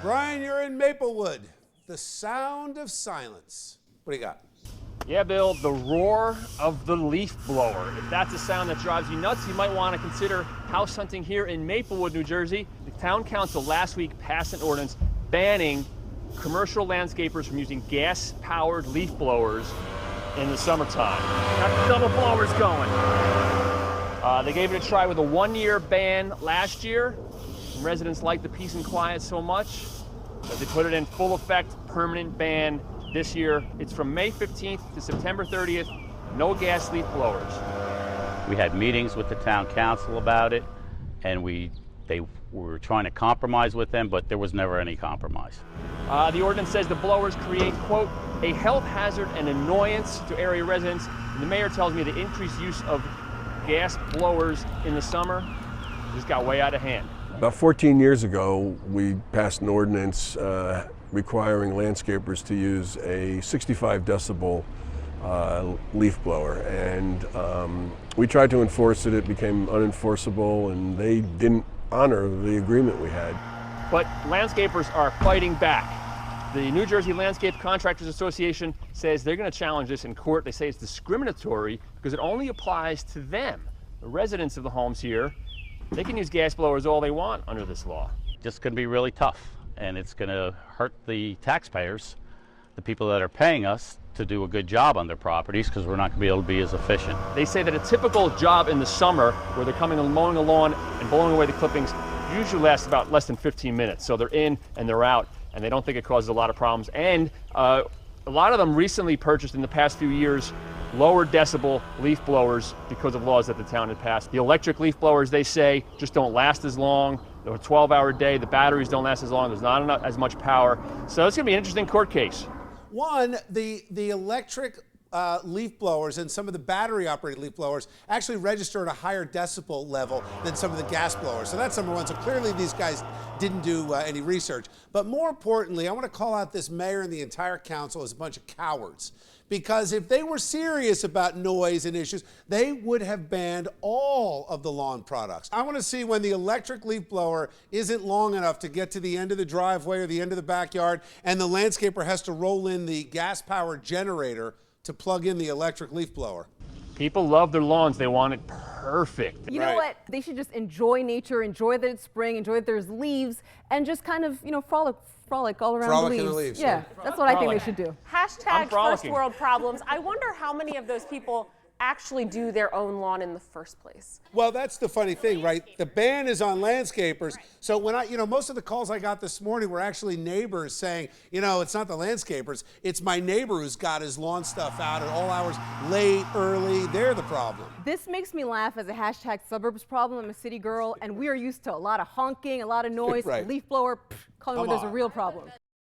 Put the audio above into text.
Brian, you're in Maplewood. The sound of silence. What do you got? Yeah, Bill, the roar of the leaf blower. If that's a sound that drives you nuts, you might want to consider house hunting here in Maplewood, New Jersey. The town council last week passed an ordinance banning commercial landscapers from using gas-powered leaf blowers in the summertime. Got the double blowers going. They gave it a try with a one-year ban last year. Residents liked the peace and quiet so much that they put it in full effect, permanent ban this year. It's from May 15th to September 30th, no gas leaf blowers. We had meetings with the town council about it, and we were trying to compromise with them, but there was never any compromise. The ordinance says the blowers create, quote, a health hazard and annoyance to area residents. And the mayor tells me the increased use of gas blowers in the summer just got way out of hand. About 14 years ago, we passed an ordinance requiring landscapers to use a 65 decibel leaf blower, and we tried to enforce it. It became unenforceable, and they didn't honor the agreement we had. But landscapers are fighting back. The New Jersey Landscape Contractors Association says they're going to challenge this in court. They say it's discriminatory because it only applies to them. The residents of the homes here, they can use gas blowers all they want under this law. Just going to be really tough, and it's going to hurt the taxpayers, the people that are paying us to do a good job on their properties, because we're not going to be able to be as efficient. They say that a typical job in the summer where they're coming and mowing a lawn and blowing away the clippings usually lasts about less than 15 minutes. So they're in and they're out, and they don't think it causes a lot of problems. And a lot of them recently purchased in the past few years lower decibel leaf blowers because of laws that the town had passed. The electric leaf blowers, they say, just don't last as long. They're a 12-hour day. The batteries don't last as long. There's not as much power. So it's going to be an interesting court case. One, the electric leaf blowers and some of the battery-operated leaf blowers actually register at a higher decibel level than some of the gas blowers. So that's number one. So clearly these guys didn't do any research. But more importantly, I want to call out this mayor and the entire council as a bunch of cowards. Because if they were serious about noise and issues, they would have banned all of the lawn products. I want to see when the electric leaf blower isn't long enough to get to the end of the driveway or the end of the backyard, and the landscaper has to roll in the gas-powered generator to plug in the electric leaf blower. People love their lawns. They want it perfect. You know what? They should just enjoy nature, enjoy that it's spring, enjoy that there's leaves, and just kind of, frolic all around In the the leaves. leaves. Yeah, that's what I think they should do. Hashtag first world problems. I wonder how many of those people actually do their own lawn in the first place. Well, that's the funny thing, right? The ban is on landscapers. So when most of the calls I got this morning were actually neighbors saying, it's not the landscapers, it's my neighbor who's got his lawn stuff out at all hours, late, early. They're the problem. This makes me laugh as a hashtag suburbs problem. I'm a city girl, and we are used to a lot of honking, a lot of noise. Right. Leaf blower, call me when there's a real problem.